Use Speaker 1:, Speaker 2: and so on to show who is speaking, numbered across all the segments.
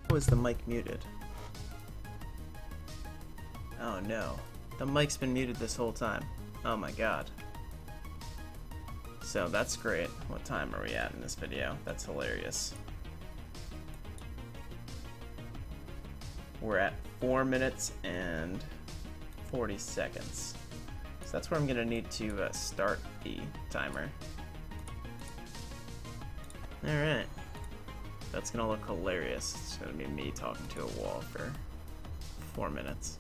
Speaker 1: Was the mic muted? Oh no. The mic's been muted this whole time. Oh my god. So that's great. What time are we at in this video? That's hilarious. We're at 4 minutes and 40 seconds. So that's where I'm gonna need to start the timer. Alright. That's gonna look hilarious. It's gonna be me talking to a wall for 4 minutes.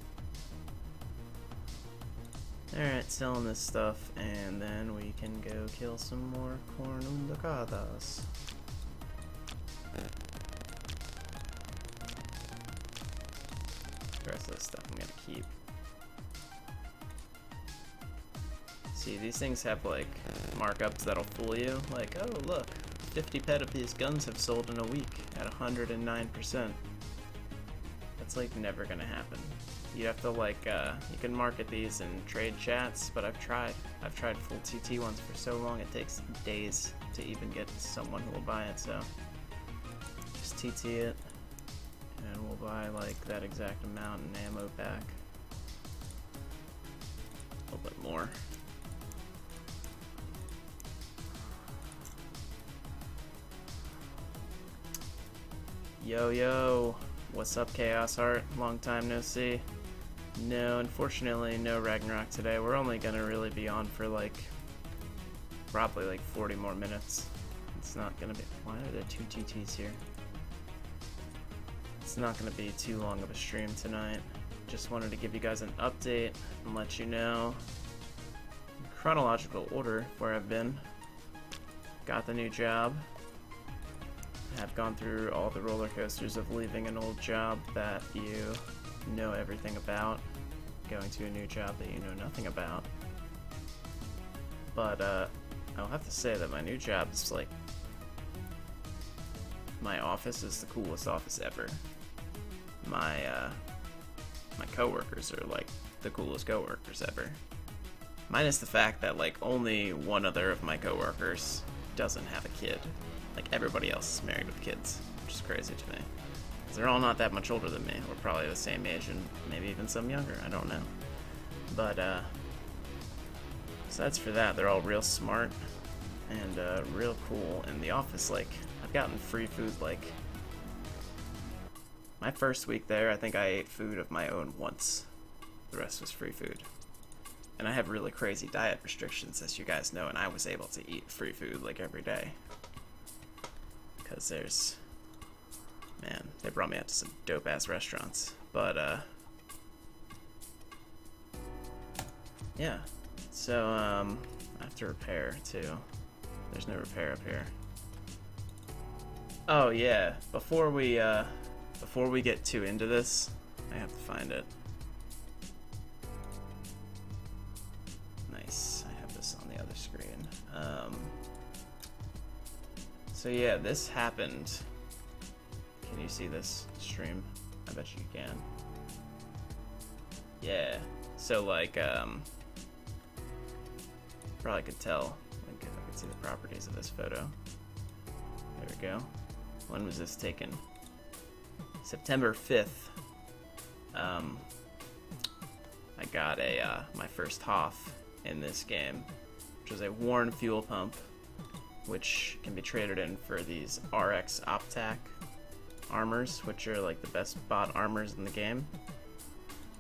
Speaker 1: Alright, selling this stuff, and then we can go kill some more cornundacadas. The rest of this stuff I'm gonna keep. See, these things have like markups that'll fool you. Like, oh look, 50 pet of these guns have sold in a week at 109%. That's like never gonna happen. You have to like, you can market these in trade chats, but I've tried full TT ones for so long it takes days to even get someone who will buy it, so just TT it and we'll buy like that exact amount in ammo back. A little bit more. Yo, what's up, Chaos Heart? Long time no see. No, unfortunately, no Ragnarok today. We're only gonna really be on for like, probably like 40 more minutes. It's not gonna be, why are there 2 TTs here? It's not gonna be too long of a stream tonight. Just wanted to give you guys an update and let you know in chronological order where I've been. Got the new job. Have gone through all the roller coasters of leaving an old job that you know everything about, going to a new job that you know nothing about. But I'll have to say that my new job is like my office is the coolest office ever. My coworkers are like the coolest coworkers ever. Minus the fact that like only one other of my coworkers doesn't have a kid. Like everybody else is married with kids, which is crazy to me. 'Cause they're all not that much older than me. We're probably the same age and maybe even some younger, I don't know. But so that's for that. They're all real smart and real cool. In the office, like I've gotten free food like my first week there, I think I ate food of my own once. The rest was free food. And I have really crazy diet restrictions, as you guys know, and I was able to eat free food like every day. Because there's... Man, they brought me out to some dope-ass restaurants. But, yeah. So, I have to repair, too. There's no repair up here. Oh, yeah. Before we get too into this, I have to find it. Nice. I have this on the other screen. So yeah, this happened. Can you see this stream? I bet you can. Yeah. So like, probably could tell. I could see the properties of this photo. There we go. When was this taken? September 5th. I got my first Hoff in this game, which is a worn fuel pump, which can be traded in for these RX Optac armors, which are like the best bot armors in the game.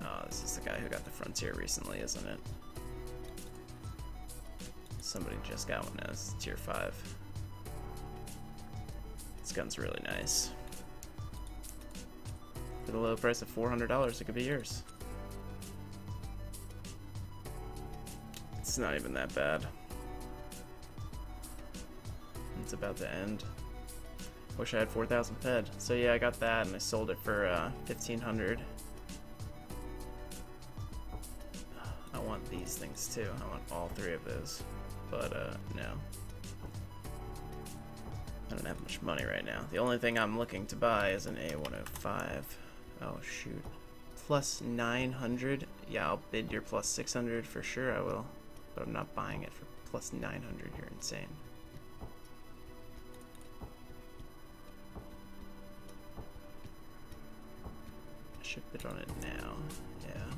Speaker 1: Oh, this is the guy who got the Frontier recently, isn't it? Somebody just got one now. It's tier 5. This gun's really nice. For the low price of $400, it could be yours. It's not even that bad. It's about to end. Wish I had 4,000 ped. So yeah, I got that and I sold it for 1,500. I want these things too. I want all 3 of those. But no. I don't have much money right now. The only thing I'm looking to buy is an A105. Oh shoot. Plus 900? Yeah, I'll bid your plus 600 for sure, I will. But I'm not buying it for plus 900, you're insane. I should bid on it now, yeah.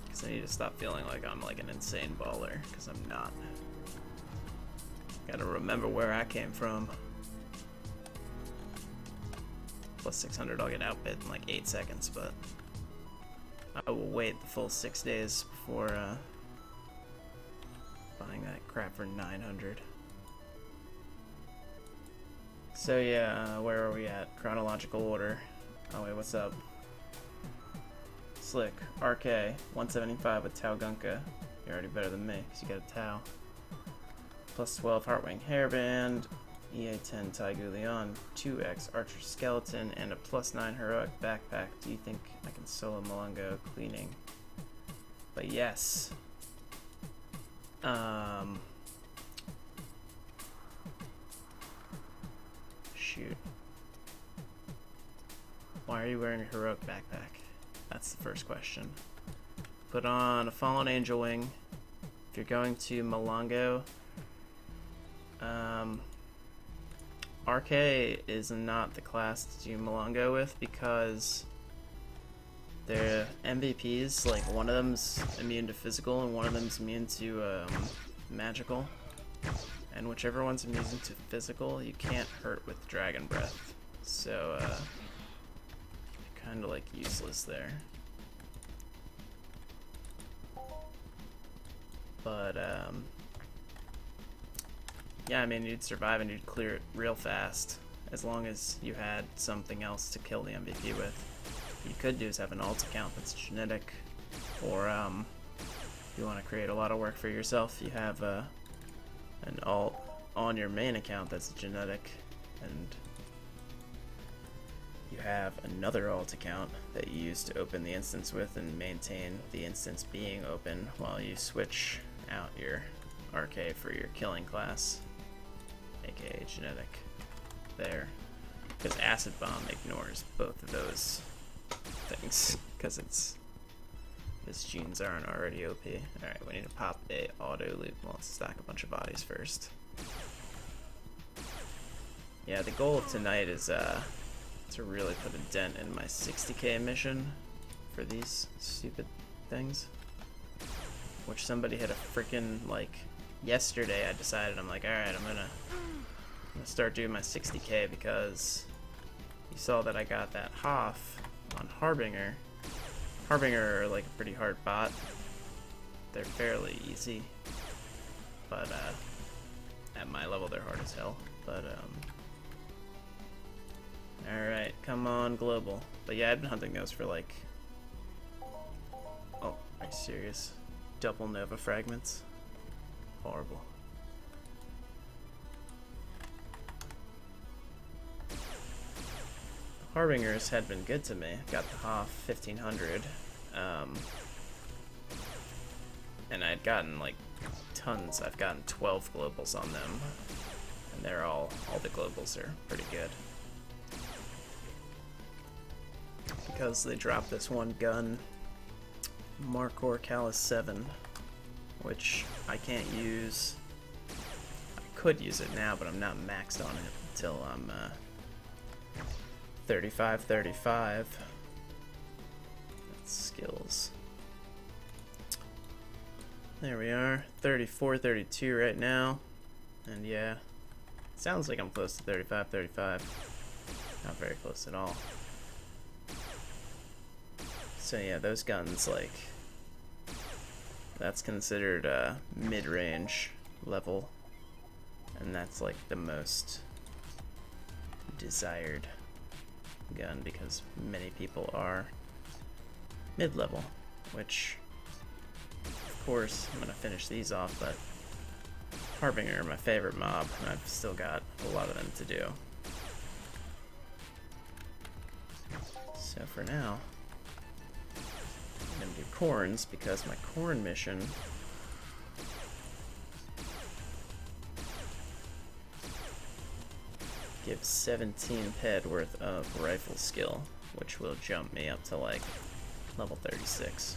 Speaker 1: Because I need to stop feeling like I'm like an insane baller, because I'm not. Gotta remember where I came from. Plus 600, I'll get outbid in like 8 seconds, but I will wait the full 6 days before buying that crap for 900. So yeah, where are we at? Chronological order. Oh wait, what's up? Slyk, RK, 175 with Tau Gunka. You're already better than me, because you got a Tau. Plus 12 Heartwing Hairband, EA10 Taigu Leon, 2x Archer Skeleton, and a plus 9 Heroic Backpack. Do you think I can solo Malungo cleaning? But yes. Shoot. Why are you wearing a Heroic Backpack? That's the first question. Put on a Fallen Angel Wing. If you're going to Malungo, RK is not the class to do Malungo with because they're MVPs, like one of them's immune to physical and one of them's immune to magical. And whichever one's immune to physical, you can't hurt with Dragon Breath. So, kind of like useless there. But, yeah, I mean, you'd survive and you'd clear it real fast, as long as you had something else to kill the MVP with. What you could do is have an alt account that's genetic, or if you want to create a lot of work for yourself, you have an alt on your main account that's genetic, and you have another alt account that you use to open the instance with and maintain the instance being open while you switch out your RK for your killing class, aka genetic. There. Because Acid Bomb ignores both of those things, because his genes aren't already OP. Alright, we need to pop a auto loop. Well, let's stack a bunch of bodies first. Yeah, the goal of tonight is to really put a dent in my 60k mission for these stupid things. Which somebody had a freaking, like, yesterday I decided, I'm like, alright, I'm gonna start doing my 60k because you saw that I got that Hoff on Harbinger. Harbinger are like a pretty hard bot. They're fairly easy, but at my level they're hard as hell. But alright, come on global. But yeah, I've been hunting those for like, oh, are you serious? Double Nova fragments? Horrible. Harbingers had been good to me. Got the Hoff 1500, and I'd gotten like tons. I've gotten 12 globals on them, and they're all the globals are pretty good because they dropped this one gun, Markor Callus 7, which I can't use. I could use it now, but I'm not maxed on it until I'm 35. That's skills. There we are, 34, 32 right now. And yeah, sounds like I'm close to 35. Not very close at all. So yeah, those guns, like, that's considered mid-range level. And that's like the most desired gun because many people are mid-level, which of course I'm gonna finish these off, but Harbinger are my favorite mob and I've still got a lot of them to do. So for now I'm gonna do corns because my corn mission gives 17 ped worth of rifle skill, which will jump me up to like level 36.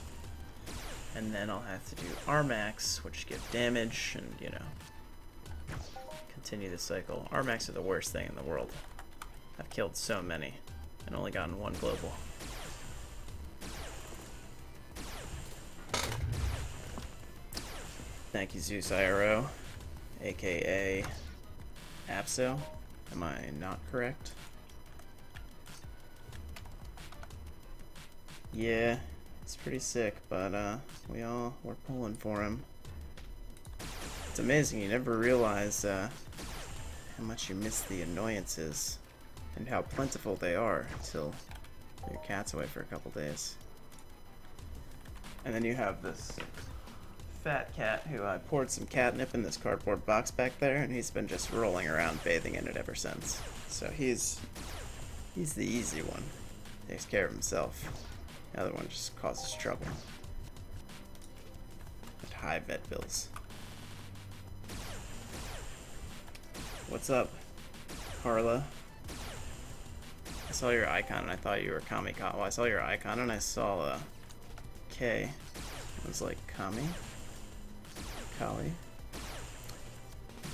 Speaker 1: And then I'll have to do Armax, which give damage, and you know, continue the cycle. Armax are the worst thing in the world. I've killed so many and only gotten one global. Thank you, Zeus IRO, aka Apso. Am I not correct? Yeah, it's pretty sick, but we're pulling for him. It's amazing, you never realize how much you miss the annoyances and how plentiful they are until your cat's away for a couple days. And then you have this fat cat who I poured some catnip in this cardboard box back there, and he's been just rolling around bathing in it ever since. So he's the easy one. Takes care of himself. The other one just causes trouble. At high vet bills. What's up, Carla? I saw your icon and I thought you were Kami. Well, I saw your icon and I saw a K. I was like, Kami? Kali?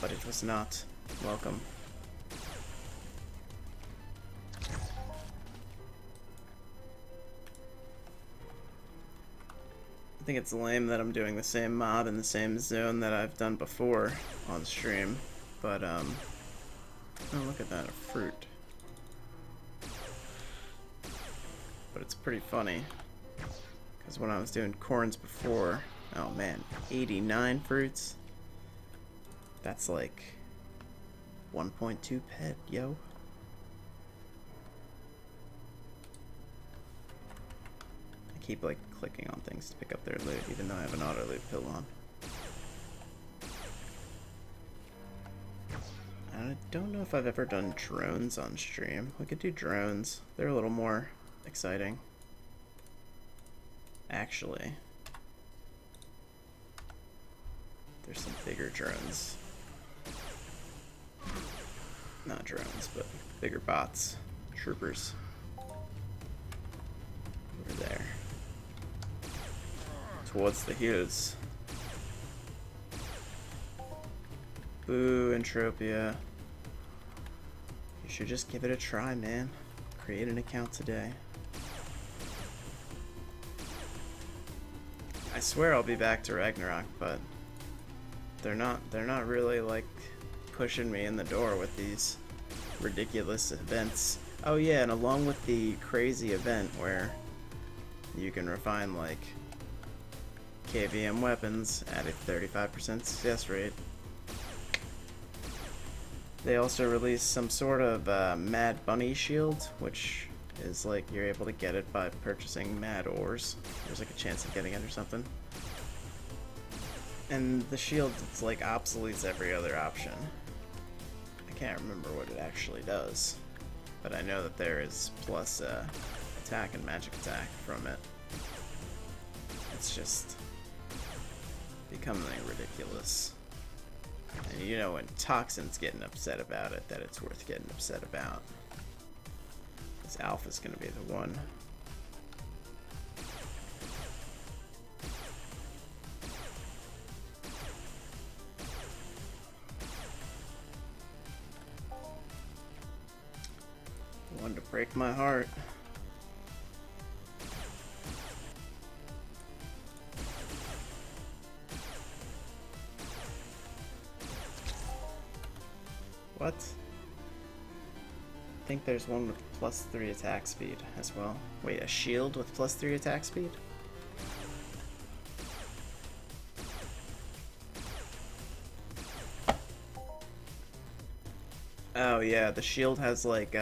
Speaker 1: But it was not. Welcome. I think it's lame that I'm doing the same mob in the same zone that I've done before on stream, but oh, look at that, a fruit. But it's pretty funny, because when I was doing corns before, oh man, 89 fruits? That's like 1.2 pet, yo. I keep like clicking on things to pick up their loot, even though I have an auto loot pill on. I don't know if I've ever done drones on stream. We could do drones. They're a little more exciting. Actually. There's some bigger drones. Not drones, but bigger bots. Troopers. Over there. Towards the hills. Boo, Entropia. You should just give it a try, man. Create an account today. I swear I'll be back to Ragnarok, but they're not really like pushing me in the door with these ridiculous events. Oh yeah, and along with the crazy event where you can refine like KVM weapons at a 35% success rate, they also released some sort of Mad Bunny shield, which is like you're able to get it by purchasing mad ores. There's like a chance of getting it or something. And the shield, it's like obsoletes every other option. I can't remember what it actually does, but I know that there is plus attack and magic attack from it. It's just becoming ridiculous. And you know when Toxin's getting upset about it, that it's worth getting upset about. This Alpha's gonna be the one. One to break my heart. What? I think there's one with +3 attack speed as well. Wait, a shield with +3 attack speed? Oh yeah, the shield has like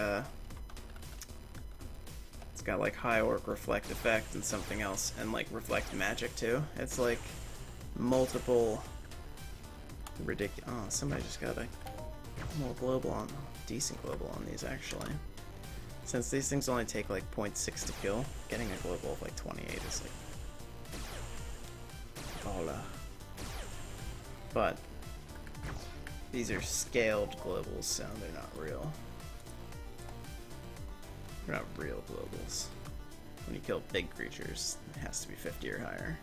Speaker 1: it's got like high orc reflect effect and something else, and like reflect magic too. It's like multiple ridiculous. Oh, somebody just got a more global on, decent global on these actually. Since these things only take like 0.6 to kill, getting a global of like 28 is like hola. But these are scaled globals, so they're not real. They're not real globals. When you kill big creatures, it has to be 50 or higher.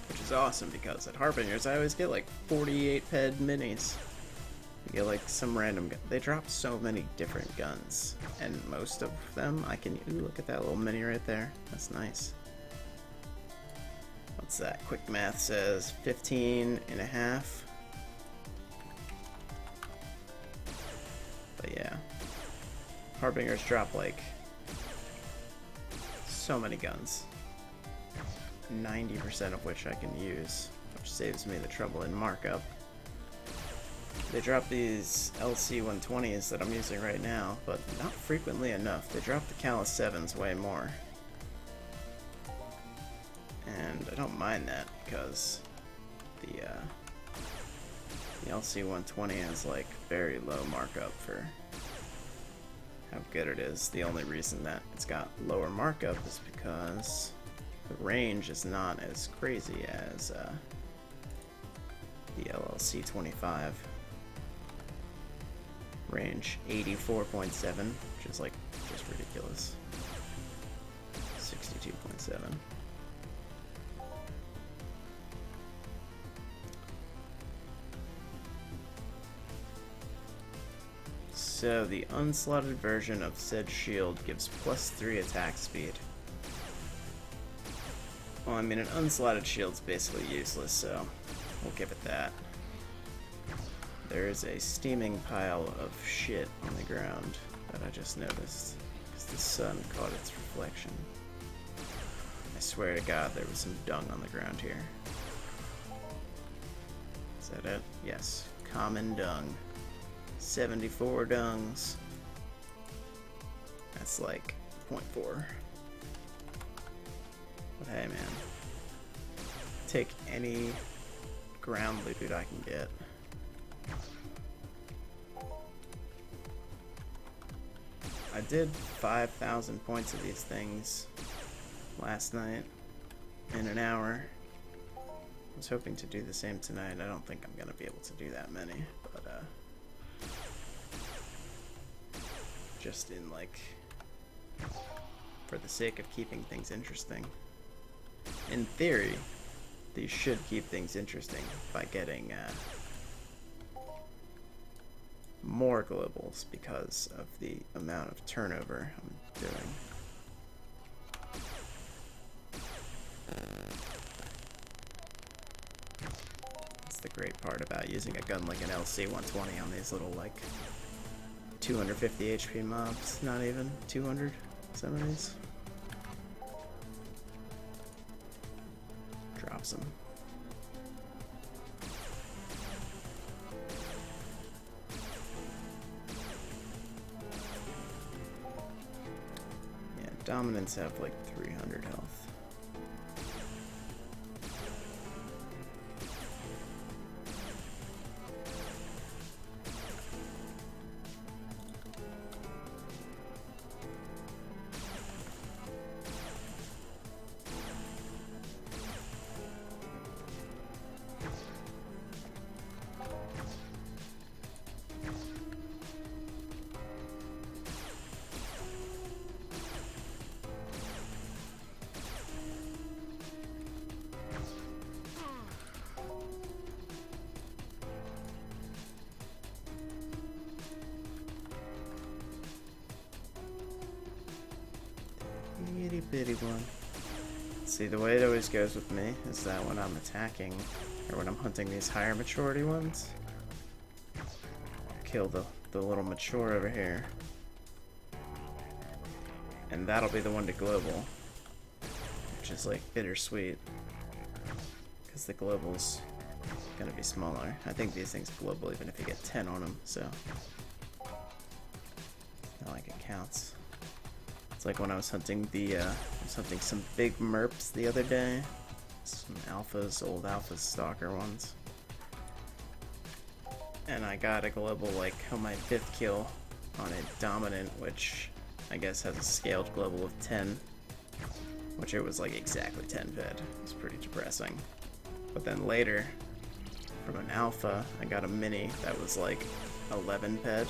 Speaker 1: Which is awesome because at Harbingers I always get like 48 ped minis. You get like some random gun. They drop so many different guns, and most of them I can. Ooh, look at that little mini right there. That's nice. What's that? Quick math says 15.5. But yeah, Harbingers drop like so many guns, 90% of which I can use, which saves me the trouble in markup. They drop these LC-120s that I'm using right now, but not frequently enough. They drop the Callus 7s way more. And I don't mind that, because the LC-120 has like very low markup for how good it is. The only reason that it's got lower markup is because the range is not as crazy as the LLC-25. Range 84.7, which is like just ridiculous. 62.7. So the unslotted version of said shield gives +3 attack speed. Well, I mean, an unslotted shield's basically useless, so we'll give it that. There is a steaming pile of shit on the ground that I just noticed, because the sun caught its reflection. I swear to God there was some dung on the ground here. Is that it? Yes. Common dung. 74 dungs. That's like 0.4. But hey man, take any ground loot I can get. I did 5,000 points of these things last night in an hour. was hoping to do the same tonight. I don't think I'm gonna be able to do that many, but just in like, for the sake of keeping things interesting. In theory, these should keep things interesting by getting more globals because of the amount of turnover I'm doing. That's the great part about using a gun like an LC-120 on these little like 250 HP mobs, not even 200 some of these. Drops them. Yeah, dominants have like 300 health. Itty bitty one. See, the way it always goes with me is that when I'm attacking, or when I'm hunting these higher maturity ones, kill the little mature over here. And that'll be the one to global, which is like bittersweet, because the global's gonna be smaller. I think these things global even if you get 10 on them, so it's not like it counts. It's like when I was hunting some big merps the other day, some alphas, old alpha stalker ones, and I got a global like on my 5th kill on a dominant, which I guess has a scaled global of 10, which it was like exactly 10 fed. It was pretty depressing. But then later, from an alpha, I got a mini that was like 11 ped,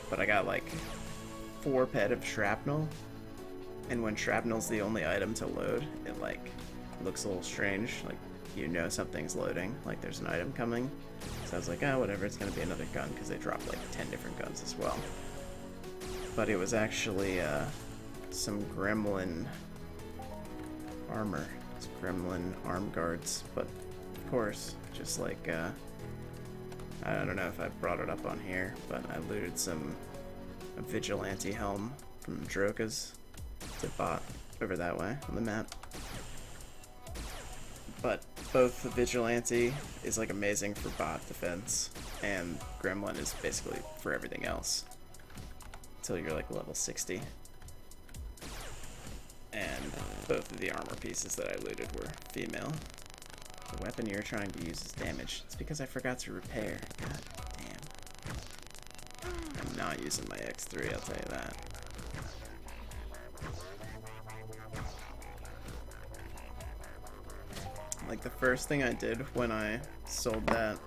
Speaker 1: but I got like 4 ped of shrapnel, and when shrapnel's the only item to load, it like looks a little strange, like you know something's loading, like there's an item coming. So I was like, oh whatever, it's gonna be another gun, because they dropped like 10 different guns as well. But it was actually some gremlin armor, it's gremlin arm guards, but of course, just like I don't know if I brought it up on here, but I looted a vigilante helm from Droka's. It's a bot over that way on the map. But both the vigilante is like amazing for bot defense, and gremlin is basically for everything else until you're like level 60. And both of the armor pieces that I looted were female. The weapon you're trying to use is damaged. It's because I forgot to repair. God damn. I'm not using my X3, I'll tell you that. Like the first thing I did when I sold that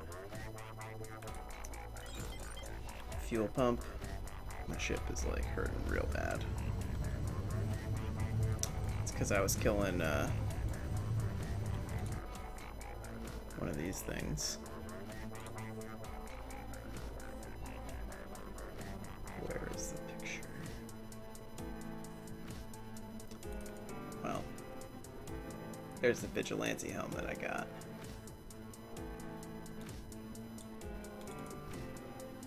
Speaker 1: fuel pump, my ship is like hurting real bad. It's because I was killing one of these things. Where is the picture? Well, there's the vigilante helm that I got.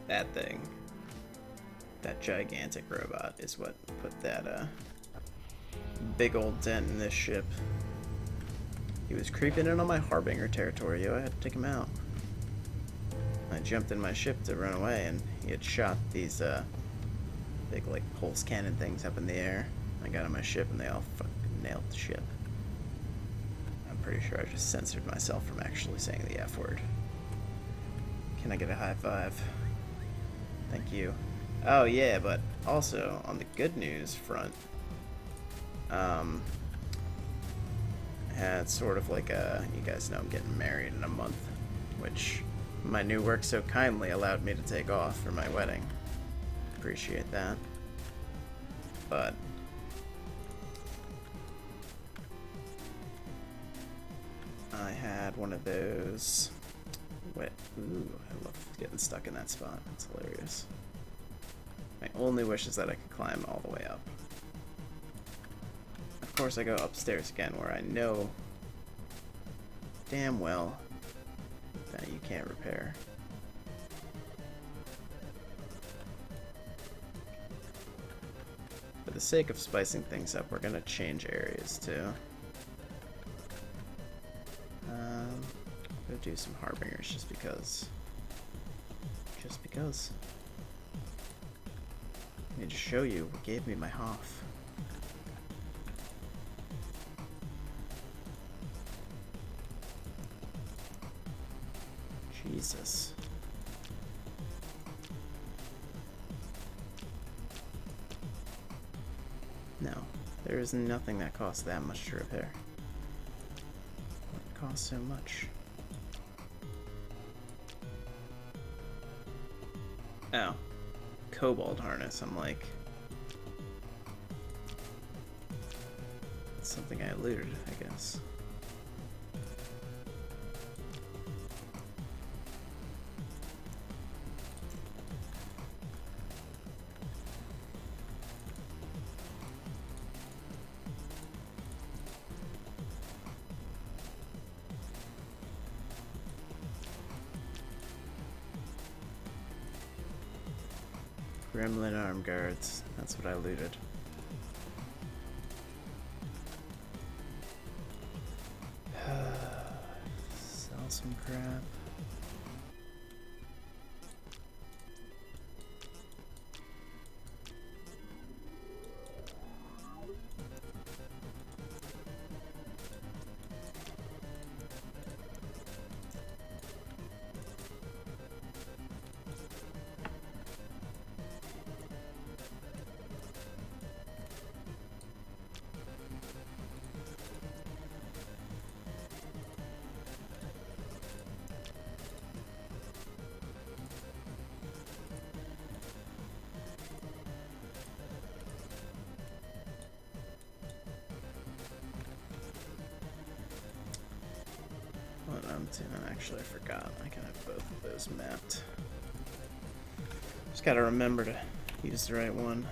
Speaker 1: That thing, that gigantic robot, is what put that big old dent in this ship. He was creeping in on my Harbinger territory, yo. I had to take him out. I jumped in my ship to run away, and he had shot these big like pulse cannon things up in the air. I got on my ship and they all fucking nailed the ship. I'm pretty sure I just censored myself from actually saying the F word. Can I get a high five? Thank you. Oh yeah, but also on the good news front, had sort of like a, you guys know I'm getting married in a month, which my new work so kindly allowed me to take off for my wedding. Appreciate that. But I had one of those wet. Ooh, I love getting stuck in that spot. That's hilarious. My only wish is that I could climb all the way up. Of course, I go upstairs again, where I know damn well that you can't repair. For the sake of spicing things up, we're gonna change areas too. Go do some Harbingers just because. Just because. Let me just show you what gave me my Hoff. Jesus. No, there is nothing that costs that much to repair. What costs so much? Oh, cobalt harness. I'm like, it's something I looted, I guess. Gremlin arm guards. That's what I looted. Sell some crap. Actually, I forgot. I can have both of those mapped. Just gotta remember to use the right one.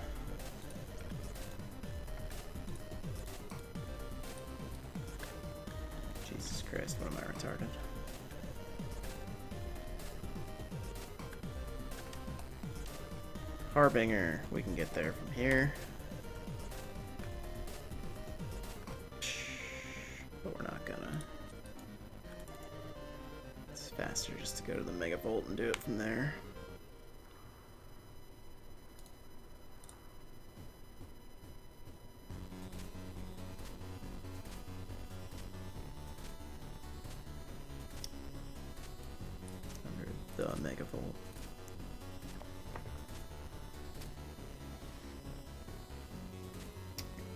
Speaker 1: Jesus Christ, what am I retarded? Harbinger, we can get there from here. But we're not gonna. It's faster just to go to the Megavolt and do it from there. Under the Megavolt.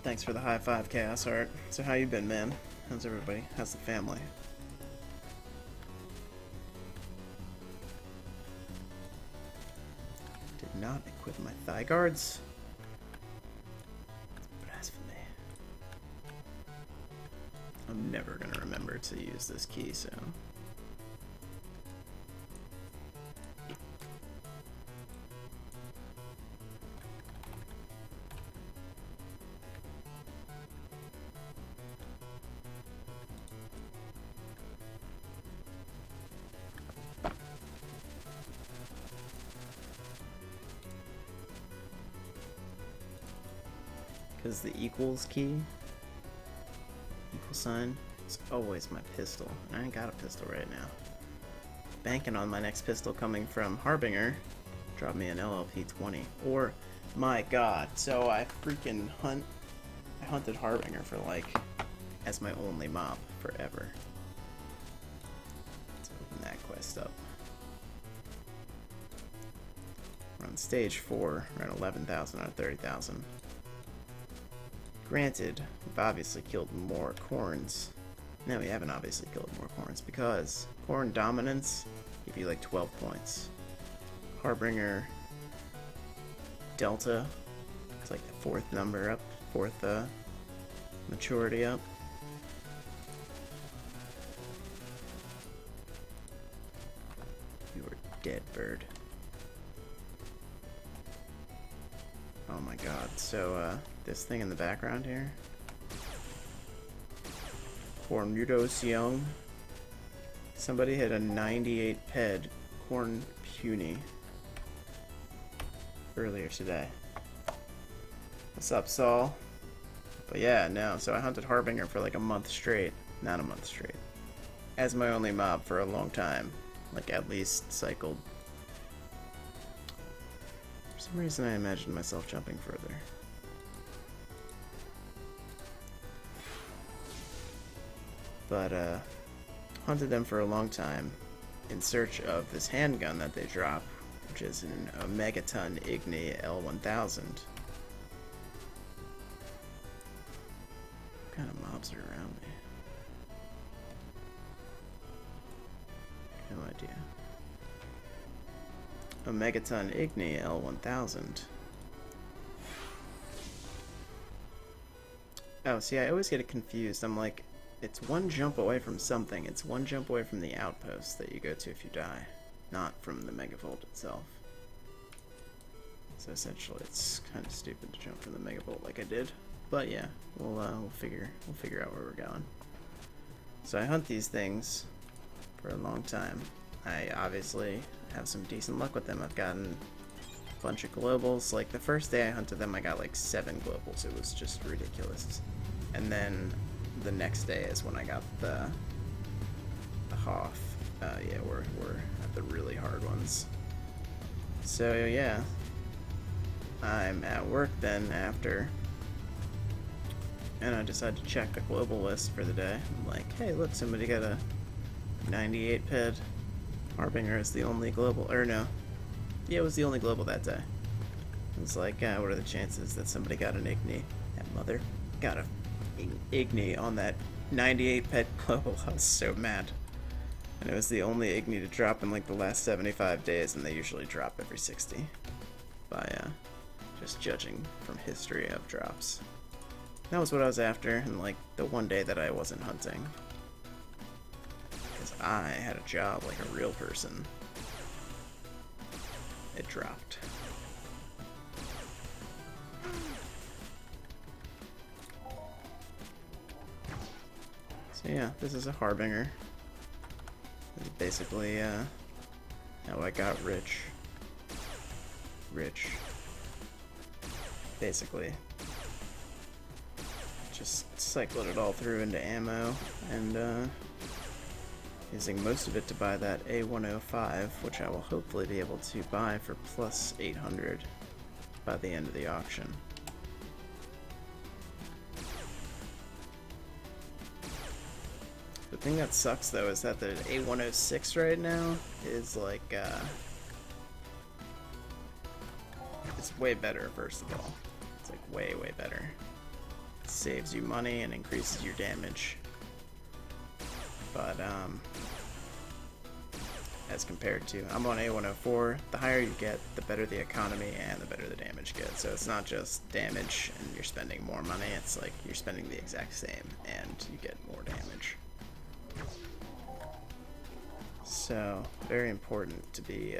Speaker 1: Thanks for the high five, Chaos Art. So how you been, man? How's everybody? How's the family? Did not equip my thigh guards. That's blasphemy. I'm never gonna remember to use this key, so. Because the equals key, equal sign, is always my pistol. I ain't got a pistol right now. Banking on my next pistol coming from Harbinger. Drop me an LLP 20. Or, my god, so I freaking I hunted Harbinger for like, as my only mob forever. Let's open that quest up. We're on stage 4, we're at 11,000 out of 30,000. Granted, we've obviously killed more corns No, we haven't obviously killed more corns because corn dominance give you like 12 points. Harbinger Delta, it's like the fourth number up, fourth maturity up. You are dead, bird. Oh my god, so this thing in the background here. Cornudos Young. Somebody had a 98 ped Corn Puny earlier today. What's up, Saul? But yeah, no, so I hunted Harbinger for like a month straight. Not a month straight. As my only mob for a long time. Like at least cycled. For some reason I imagined myself jumping further. But hunted them for a long time in search of this handgun that they drop, which is an Megaton Igni L1000. What kind of mobs are around me? No idea. A Megaton Igni L1000. Oh, see, I always get it confused. I'm like, it's one jump away from something. It's one jump away from the outpost that you go to if you die, not from the Megavolt itself. So essentially, it's kind of stupid to jump from the Megavolt like I did. But yeah, we'll figure out where we're going. So I hunt these things for a long time. I obviously have some decent luck with them. I've gotten a bunch of globals. Like the first day I hunted them, I got like 7 globals. It was just ridiculous. And then the next day is when I got the Hoth. Yeah, we're at the really hard ones. So yeah, I'm at work then after, and I decided to check the global list for the day. I'm like, hey, look, somebody got a 98 ped. Harbinger is the only global, or no, yeah, it was the only global that day. It was like, what are the chances that somebody got an Igni? That mother got a Igni on that 98 ped global. I was so mad. And it was the only Igni to drop in like the last 75 days, and they usually drop every 60 by just judging from history of drops. That was what I was after, and like the one day that I wasn't hunting. Because I had a job like a real person. It dropped. So yeah, this is a Harbinger. This is basically how I got rich. Basically. Just cycled it all through into ammo and using most of it to buy that A105, which I will hopefully be able to buy for plus 800 by the end of the auction. The thing that sucks though is that the A106 right now is like it's way better. First of all, it's like way better. It saves you money and increases your damage, but as compared to, I'm on A104, the higher you get, the better the economy and the better the damage gets. So it's not just damage and you're spending more money, it's like you're spending the exact same and you get more damage. So, very important to be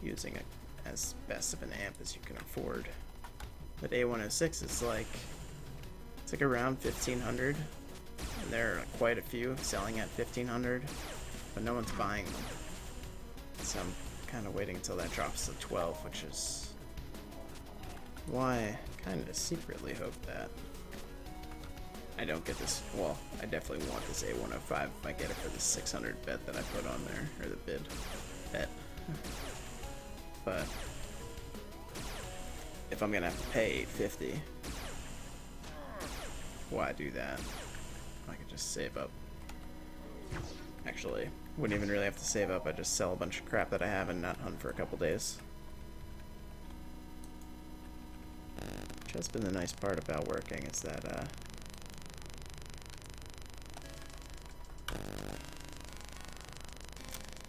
Speaker 1: using it as best of an amp as you can afford. But A106 is like, it's like around 1500, and there are quite a few selling at 1500, but no one's buying them. So I'm kind of waiting until that drops to 12, which is why I kind of secretly hope that I don't get this. Well, I definitely want this A105 if I get it for the 600 bet that I put on there, or the bid bet. But if I'm gonna have to pay 850, why do that? I could just save up. Actually, wouldn't even really have to save up. I just sell a bunch of crap that I have and not hunt for a couple days. Which has been the nice part about working, is that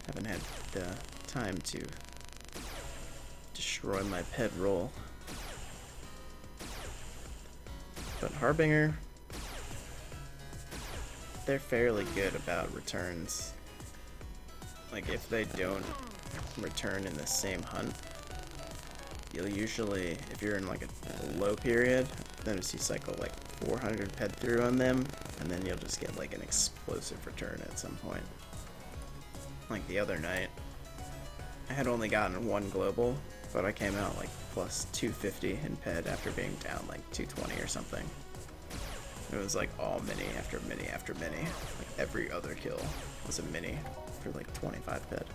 Speaker 1: Haven't had the time to destroy my ped roll. But Harbinger, they're fairly good about returns. Like, if they don't return in the same hunt, you'll usually, if you're in like a low period, notice you cycle like 400 ped through on them, and then you'll just get like an explosive return at some point. Like the other night, I had only gotten one global, but I came out like plus 250 in ped after being down like 220 or something. It was like all mini after mini after mini. Like every other kill was a mini for like 25 ped.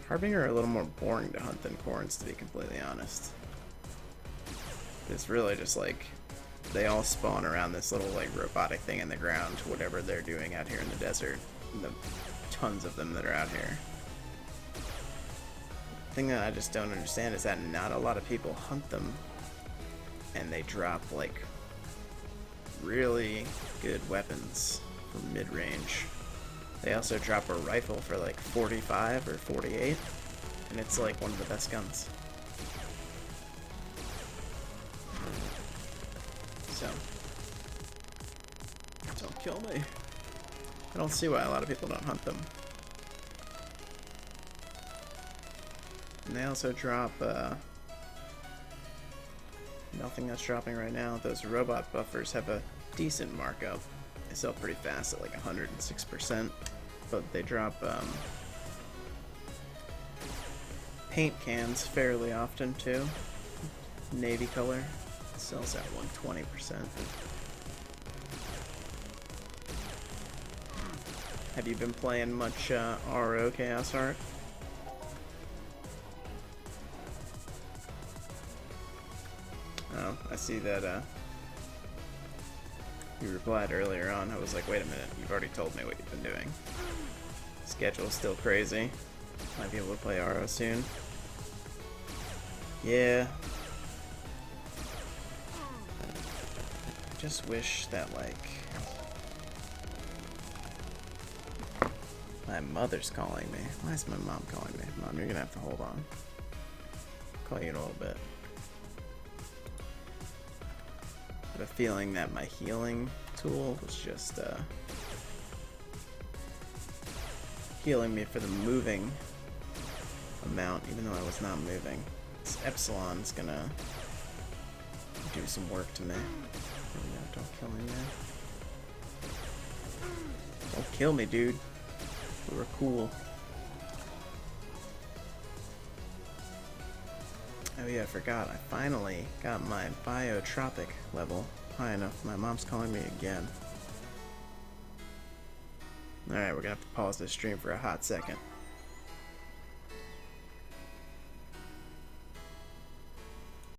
Speaker 1: Harbinger are a little more boring to hunt than Corns, to be completely honest. It's really just like, they all spawn around this little like robotic thing in the ground, whatever they're doing out here in the desert. And the tons of them that are out here. The thing that I just don't understand is that not a lot of people hunt them, and they drop like really good weapons for mid-range. They also drop a rifle for like 45 or 48, and it's like one of the best guns. So, don't kill me. I don't see why a lot of people don't hunt them. And they also drop, nothing that's dropping right now. Those robot buffers have a decent markup. They sell pretty fast at like 106%, but they drop paint cans fairly often too. Navy color sells at 120%. Have you been playing much RO Chaos Art? Oh, I see that you replied earlier on. I was like, wait a minute, you've already told me what you've been doing. Schedule's still crazy. Might be able to play RO soon. Yeah. I just wish that, like... My mother's calling me. Why is my mom calling me? Mom, you're gonna have to hold on. I'll call you in a little bit. I have a feeling that my healing tool was just healing me for the moving amount, even though I was not moving. This Epsilon's gonna do some work to me. Oh, no, don't kill me, man. Don't kill me, dude. We were cool. Oh yeah, I forgot. I finally got my biotropic level high enough. My mom's calling me again. Alright, we're gonna have to pause this stream for a hot second.